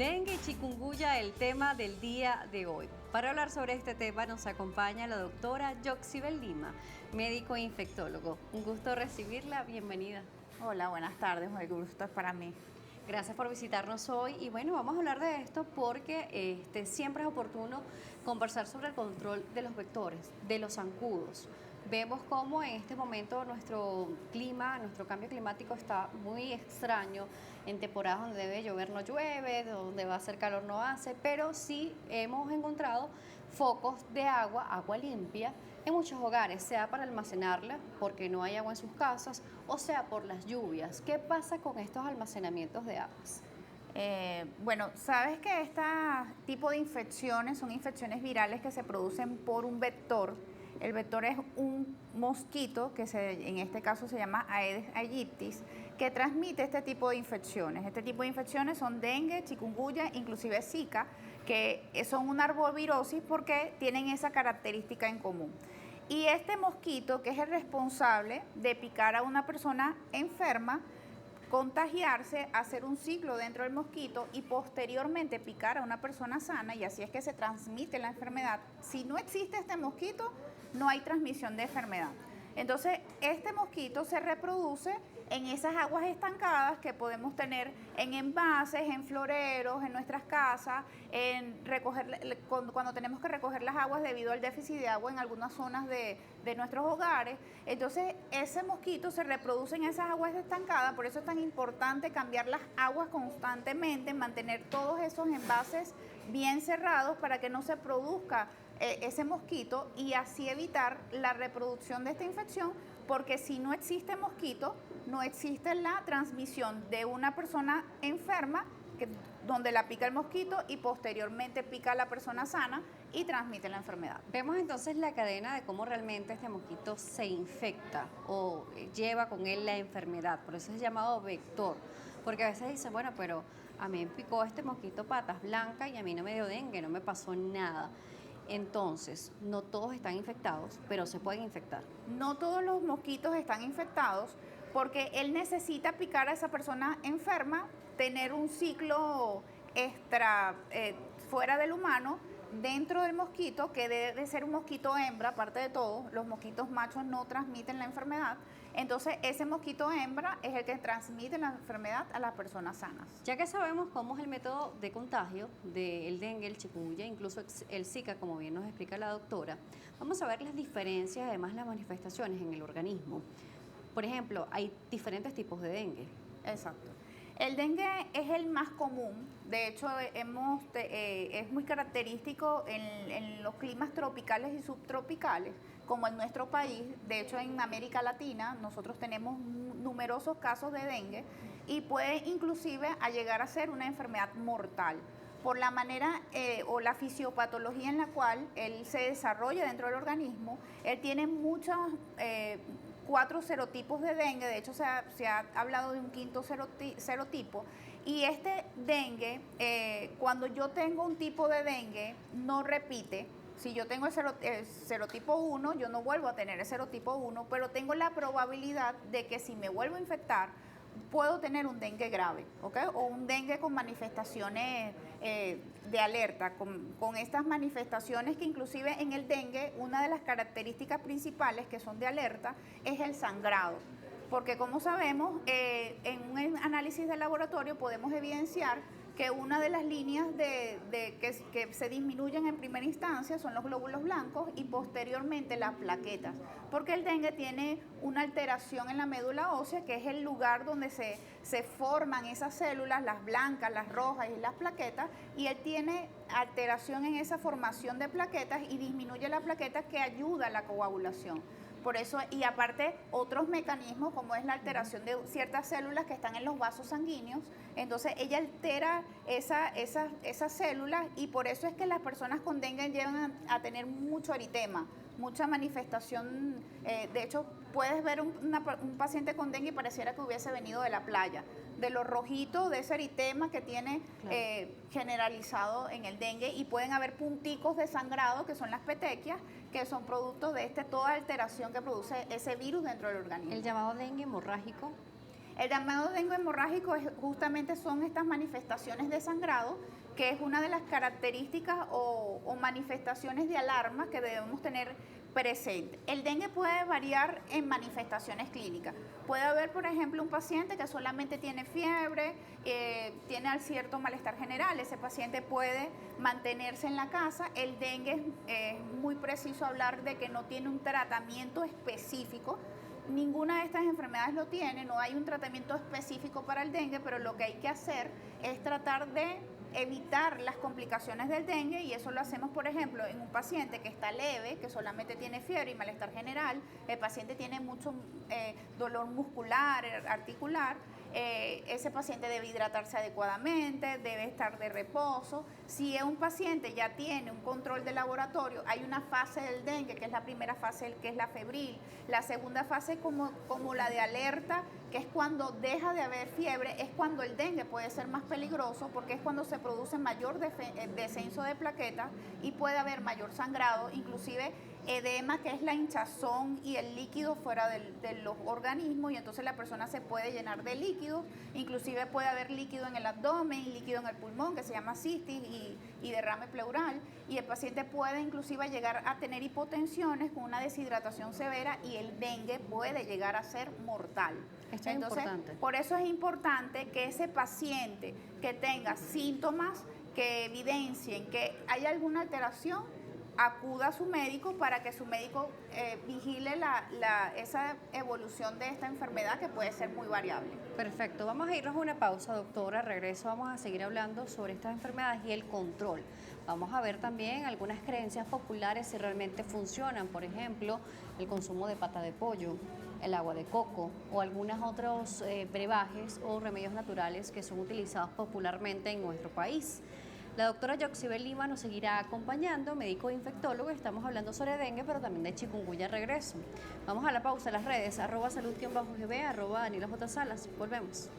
Dengue y chikungunya, el tema del día de hoy. Para hablar sobre este tema nos acompaña la doctora Yoxibel Lima, médico e infectólogo. Un gusto recibirla, bienvenida. Hola, buenas tardes, el gusto es para mí. Gracias por visitarnos hoy y bueno, vamos a hablar de esto porque siempre es oportuno conversar sobre el control de los vectores, de los zancudos. Vemos cómo en este momento nuestro clima, nuestro cambio climático está muy extraño. En temporadas donde debe llover no llueve, donde va a hacer calor no hace, pero sí hemos encontrado focos de agua limpia en muchos hogares, sea para almacenarla porque no hay agua en sus casas o sea por las lluvias. ¿Qué pasa con estos almacenamientos de aguas? Bueno, sabes que este tipo de infecciones son infecciones virales que se producen por un vector. El vector es un mosquito que en este caso se llama Aedes aegypti, que transmite este tipo de infecciones. Este tipo de infecciones son dengue, chikungunya, inclusive Zika, que son una arbovirosis porque tienen esa característica en común. Y este mosquito, que es el responsable de picar a una persona enferma, contagiarse, hacer un ciclo dentro del mosquito y posteriormente picar a una persona sana, y así es que se transmite la enfermedad. Si no existe este mosquito, no hay transmisión de enfermedad. Entonces, este mosquito se reproduce en esas aguas estancadas que podemos tener en envases, en floreros, en nuestras casas, cuando tenemos que recoger las aguas debido al déficit de agua en algunas zonas de nuestros hogares. Entonces, ese mosquito se reproduce en esas aguas estancadas, por eso es tan importante cambiar las aguas constantemente, mantener todos esos envases bien cerrados para que no se produzca ese mosquito y así evitar la reproducción de esta infección, porque si no existe mosquito, no existe la transmisión de una persona enferma donde la pica el mosquito y posteriormente pica a la persona sana y transmite la enfermedad. Vemos entonces la cadena de cómo realmente este mosquito se infecta o lleva con él la enfermedad, por eso es llamado vector, porque a veces dicen, bueno, pero a mí me picó este mosquito patas blancas y a mí no me dio dengue, no me pasó nada. Entonces, no todos están infectados, pero se pueden infectar. No todos los mosquitos están infectados porque él necesita picar a esa persona enferma, tener un ciclo fuera del humano, dentro del mosquito, que debe ser un mosquito hembra, aparte de todo, los mosquitos machos no transmiten la enfermedad. Entonces, ese mosquito hembra es el que transmite la enfermedad a las personas sanas. Ya que sabemos cómo es el método de contagio del dengue, el chikungunya, incluso el Zika, como bien nos explica la doctora, vamos a ver las diferencias, además las manifestaciones en el organismo. Por ejemplo, hay diferentes tipos de dengue. Exacto. El dengue es el más común, de hecho es muy característico en los climas tropicales y subtropicales, como en nuestro país. De hecho, en América Latina nosotros tenemos numerosos casos de dengue y puede inclusive llegar a ser una enfermedad mortal por la manera o la fisiopatología en la cual él se desarrolla dentro del organismo. Él tiene muchos 4 serotipos de dengue, de hecho se ha hablado de un quinto serotipo, y este dengue, cuando yo tengo un tipo de dengue, no repite. Si yo tengo el serotipo 1, yo no vuelvo a tener el serotipo 1, pero tengo la probabilidad de que si me vuelvo a infectar, puedo tener un dengue grave, ¿ok? O un dengue con manifestaciones de alerta, con estas manifestaciones que inclusive en el dengue, una de las características principales que son de alerta es el sangrado. Porque como sabemos, en un análisis de laboratorio podemos evidenciar que una de las líneas que se disminuyen en primera instancia son los glóbulos blancos y posteriormente las plaquetas, porque el dengue tiene una alteración en la médula ósea, que es el lugar donde se forman esas células, las blancas, las rojas y las plaquetas, y él tiene alteración en esa formación de plaquetas y disminuye la plaqueta, que ayuda a la coagulación. Por eso, y aparte otros mecanismos como es la alteración de ciertas células que están en los vasos sanguíneos, entonces ella altera esas células, y por eso es que las personas con dengue llegan a tener mucho eritema, mucha manifestación. De hecho, puedes ver un paciente con dengue y pareciera que hubiese venido de la playa, de lo rojito, de ese eritema que tiene generalizado en el dengue, y pueden haber punticos de sangrado, que son las petequias, que son productos de toda alteración que produce ese virus dentro del organismo. El llamado dengue hemorrágico. El llamado dengue hemorrágico justamente son estas manifestaciones de sangrado, que es una de las características o manifestaciones de alarma que debemos tener presente. El dengue puede variar en manifestaciones clínicas. Puede haber, por ejemplo, un paciente que solamente tiene fiebre, tiene cierto malestar general. Ese paciente puede mantenerse en la casa. El dengue es muy preciso hablar de que no tiene un tratamiento específico. Ninguna de estas enfermedades lo tiene, no hay un tratamiento específico para el dengue, pero lo que hay que hacer es tratar de evitar las complicaciones del dengue, y eso lo hacemos, por ejemplo, en un paciente que está leve, que solamente tiene fiebre y malestar general. El paciente tiene mucho dolor muscular, articular. Ese paciente debe hidratarse adecuadamente, debe estar de reposo. Si un paciente ya tiene un control de laboratorio, hay una fase del dengue, que es la primera fase, que es la febril. La segunda fase, como la de alerta, que es cuando deja de haber fiebre, es cuando el dengue puede ser más peligroso, porque es cuando se produce mayor descenso de plaquetas y puede haber mayor sangrado, inclusive edema, que es la hinchazón y el líquido fuera de los organismos, y entonces la persona se puede llenar de líquidos, inclusive puede haber líquido en el abdomen, líquido en el pulmón, que se llama cistis, y derrame pleural, y el paciente puede inclusive llegar a tener hipotensiones con una deshidratación severa, y el dengue puede llegar a ser mortal. Esto es importante. Por eso es importante que ese paciente que tenga síntomas que evidencien que hay alguna alteración, acuda a su médico para que su médico vigile esa evolución de esta enfermedad, que puede ser muy variable. Perfecto, vamos a irnos a una pausa, doctora. Regreso, vamos a seguir hablando sobre estas enfermedades y el control. Vamos a ver también algunas creencias populares si realmente funcionan, por ejemplo, el consumo de pata de pollo, el agua de coco o algunos otros brebajes o remedios naturales que son utilizados popularmente en nuestro país. La doctora Yoxibel Lima nos seguirá acompañando, médico infectólogo. Estamos hablando sobre dengue, pero también de chikungunya. Regreso. Vamos a la pausa. Las redes, @salud_gb, @DanielaJSalas. Volvemos.